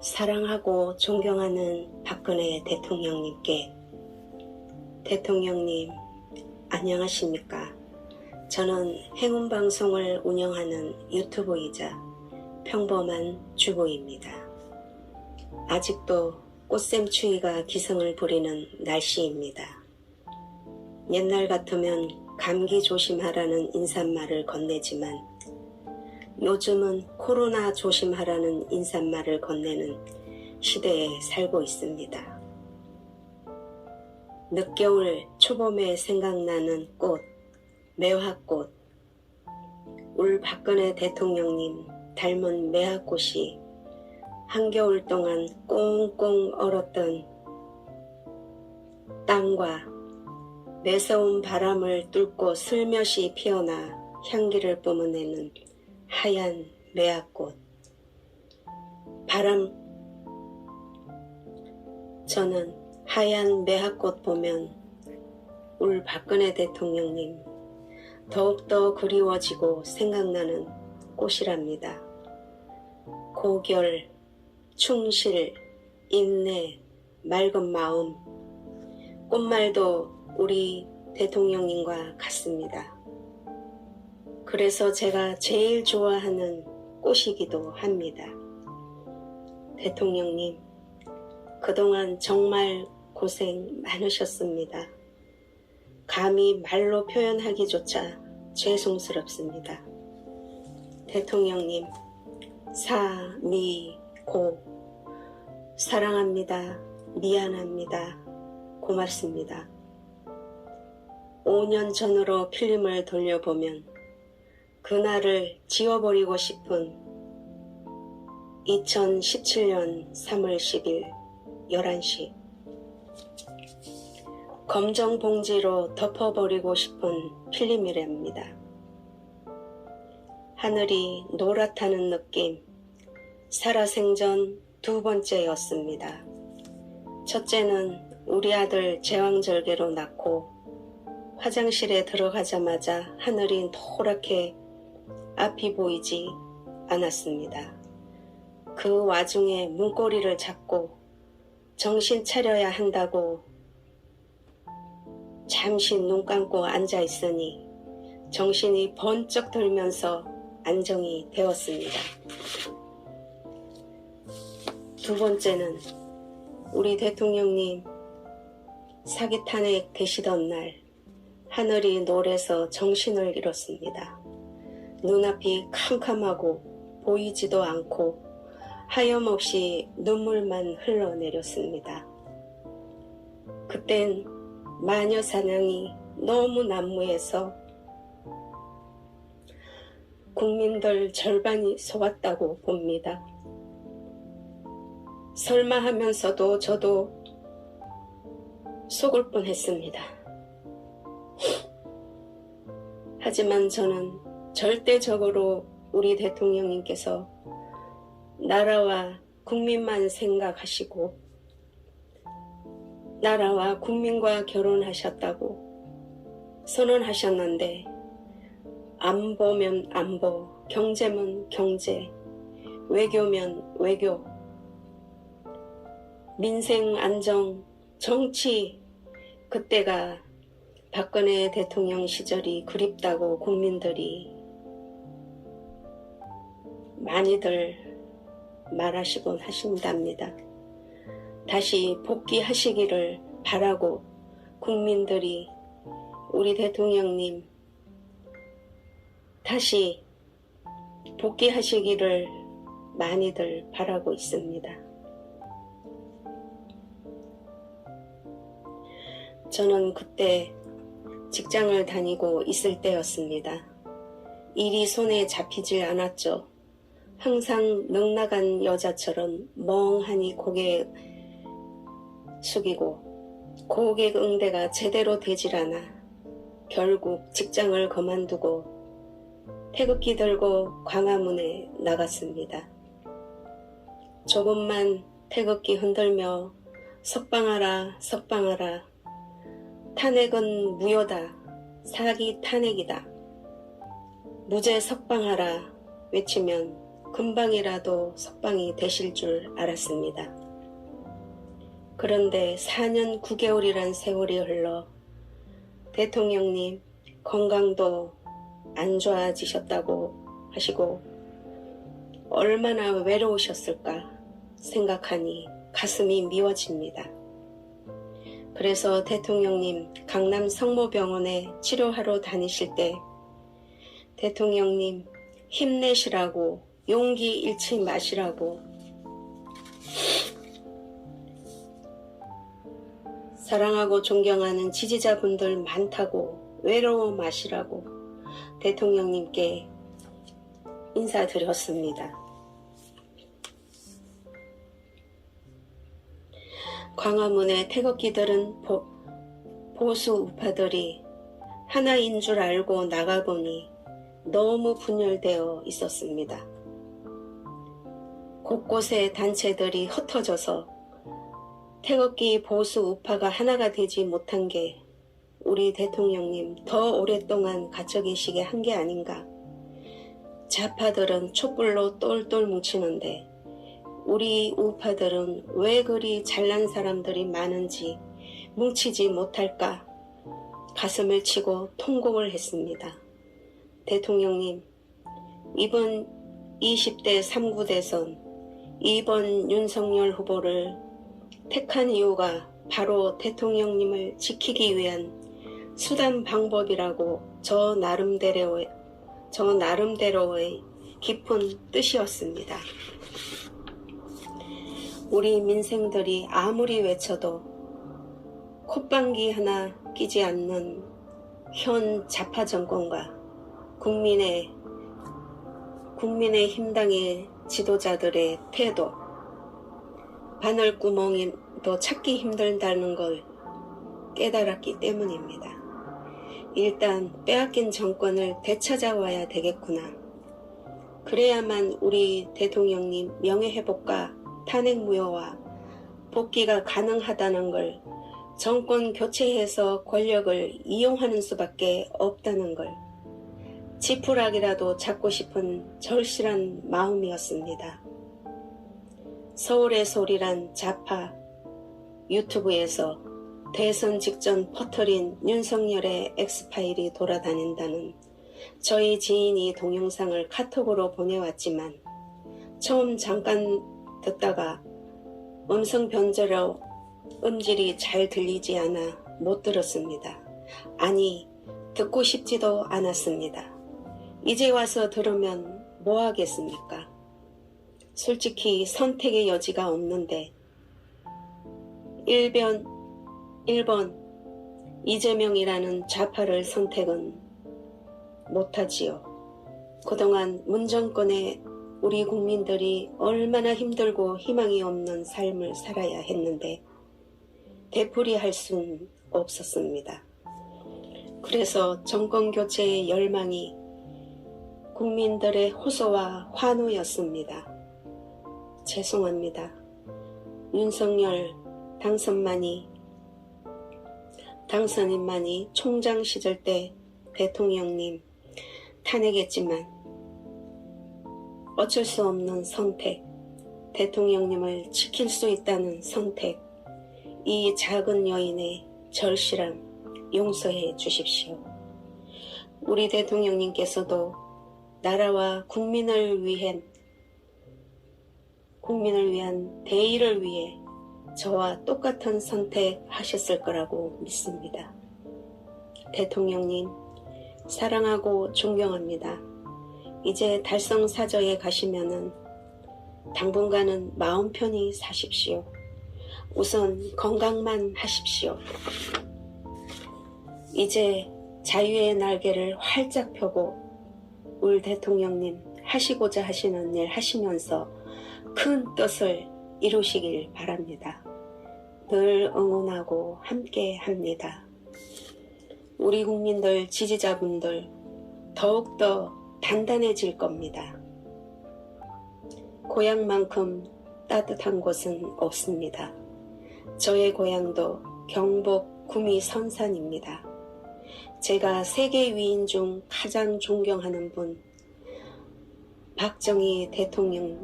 사랑하고 존경하는 박근혜 대통령님께, 대통령님 안녕하십니까? 저는 행운방송을 운영하는 유튜브이자 평범한 주부입니다. 아직도 꽃샘추위가 기승을 부리는 날씨입니다. 옛날 같으면 감기 조심하라는 인사말을 건네지만 요즘은 코로나 조심하라는 인사말을 건네는 시대에 살고 있습니다. 늦겨울 초봄에 생각나는 꽃, 매화꽃. 울 박근혜 대통령님 닮은 매화꽃이 한겨울 동안 꽁꽁 얼었던 땅과 매서운 바람을 뚫고 슬며시 피어나 향기를 뿜어내는 하얀 매화꽃. 저는 하얀 매화꽃 보면 울 박근혜 대통령님 더욱더 그리워지고 생각나는 꽃이랍니다. 고결, 충실, 인내, 맑은 마음, 꽃말도 우리 대통령님과 같습니다. 그래서 제가 제일 좋아하는 꽃이기도 합니다. 대통령님, 그동안 정말 고생 많으셨습니다. 감히 말로 표현하기조차 죄송스럽습니다. 대통령님, 고 사랑합니다. 미안합니다. 고맙습니다. 5년 전으로 필름을 돌려보면 그날을 지워버리고 싶은 2017년 3월 10일 11시 검정 봉지로 덮어버리고 싶은 필름이랍니다. 하늘이 노랗다는 느낌, 살아생전 두 번째였습니다. 첫째는 우리 아들 제왕절개로 낳고 화장실에 들어가자마자 하늘이 노랗게 앞이 보이지 않았습니다. 그 와중에 문고리를 잡고 정신 차려야 한다고 잠시 눈 감고 앉아 있으니 정신이 번쩍 들면서 안정이 되었습니다. 두 번째는 우리 대통령님 사기 탄핵 되시던 날 하늘이 노래서 정신을 잃었습니다. 눈앞이 캄캄하고 보이지도 않고 하염없이 눈물만 흘러내렸습니다. 그땐 마녀 사냥이 너무 난무해서 국민들 절반이 속았다고 봅니다. 설마 하면서도 저도 속을 뻔했습니다. 하지만 저는 절대적으로 우리 대통령님께서 나라와 국민만 생각하시고 나라와 국민과 결혼하셨다고 선언하셨는데 안보면 안보, 경제면 경제, 외교면 외교, 민생 안정, 정치, 그때가 박근혜 대통령 시절이 그립다고 국민들이 많이들 말하시곤 하신답니다. 다시 복귀하시기를 바라고 국민들이 우리 대통령님 다시 복귀하시기를 많이들 바라고 있습니다. 저는 그때 직장을 다니고 있을 때였습니다. 일이 손에 잡히질 않았죠. 항상 넉나간 여자처럼 멍하니 고개 숙이고 고객 응대가 제대로 되질 않아 결국 직장을 그만두고 태극기 들고 광화문에 나갔습니다. 조금만 태극기 흔들며 석방하라 석방하라, 탄핵은 무효다, 사기 탄핵이다, 무죄 석방하라 외치면 금방이라도 석방이 되실 줄 알았습니다. 그런데 4년 9개월이란 세월이 흘러 대통령님 건강도 안 좋아지셨다고 하시고 얼마나 외로우셨을까 생각하니 가슴이 미워집니다. 그래서 대통령님 강남 성모병원에 치료하러 다니실 때 대통령님 힘내시라고 용기 잃지 마시라고 사랑하고 존경하는 지지자분들 많다고 외로워 마시라고 대통령님께 인사드렸습니다. 광화문의 태극기들은 보수 우파들이 하나인 줄 알고 나가보니 너무 분열되어 있었습니다. 곳곳에 단체들이 흩어져서 태극기 보수 우파가 하나가 되지 못한 게 우리 대통령님 더 오랫동안 갇혀 계시게 한 게 아닌가. 좌파들은 촛불로 똘똘 뭉치는데 우리 우파들은 왜 그리 잘난 사람들이 많은지 뭉치지 못할까 가슴을 치고 통곡을 했습니다. 대통령님, 이번 20대 3구 대선 2번 윤석열 후보를 택한 이유가 바로 대통령님을 지키기 위한 수단 방법이라고 저 나름대로의 깊은 뜻이었습니다. 우리 민생들이 아무리 외쳐도 콧방귀 하나 끼지 않는 현 좌파 정권과 국민의힘당의 지도자들의 태도, 바늘구멍도 찾기 힘들다는 걸 깨달았기 때문입니다. 일단 빼앗긴 정권을 되찾아와야 되겠구나. 그래야만 우리 대통령님 명예회복과 탄핵무효와 복귀가 가능하다는 걸, 정권 교체해서 권력을 이용하는 수밖에 없다는 걸 지푸라기라도 잡고 싶은 절실한 마음이었습니다. 서울의 소리란 좌파 유튜브에서 대선 직전 퍼뜨린 윤석열의 엑스파일이 돌아다닌다는 저희 지인이 동영상을 카톡으로 보내왔지만 처음 잠깐 듣다가 음성 변조로 음질이 잘 들리지 않아 못 들었습니다. 아니, 듣고 싶지도 않았습니다. 이제 와서 들으면 뭐 하겠습니까? 솔직히 선택의 여지가 없는데 1번 이재명이라는 좌파를 선택은 못하지요. 그동안 문정권에 우리 국민들이 얼마나 힘들고 희망이 없는 삶을 살아야 했는데 되풀이할 수는 없었습니다. 그래서 정권 교체의 열망이 국민들의 호소와 환호였습니다. 죄송합니다. 윤석열 당선인만이 총장 시절 때 대통령님 탄핵했지만 어쩔 수 없는 선택, 대통령님을 지킬 수 있다는 선택, 이 작은 여인의 절실함 용서해 주십시오. 우리 대통령님께서도 나라와 국민을 위한 대의를 위해 저와 똑같은 선택하셨을 거라고 믿습니다. 대통령님, 사랑하고 존경합니다. 이제 달성사저에 가시면은 당분간은 마음 편히 사십시오. 우선 건강만 하십시오. 이제 자유의 날개를 활짝 펴고 울 대통령님 하시고자 하시는 일 하시면서 큰 뜻을 이루시길 바랍니다. 늘 응원하고 함께 합니다. 우리 국민들, 지지자분들 더욱더 단단해질 겁니다. 고향만큼 따뜻한 곳은 없습니다. 저의 고향도 경북 구미 선산입니다. 제가 세계 위인 중 가장 존경하는 분, 박정희 대통령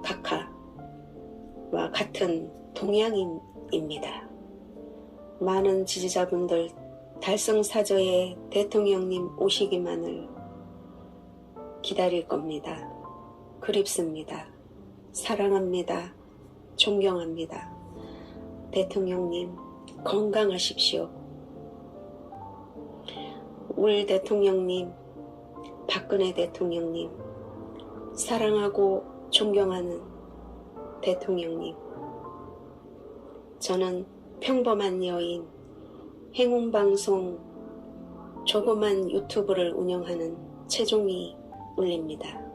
각하와 같은 동양인입니다. 많은 지지자분들 달성사저에 대통령님 오시기만을 기다릴 겁니다. 그립습니다. 사랑합니다. 존경합니다. 대통령님 건강하십시오. 울 대통령님, 박근혜 대통령님, 사랑하고 존경하는 대통령님, 저는 평범한 여인, 행운방송 조그만 유튜브를 운영하는 최종희 울립니다.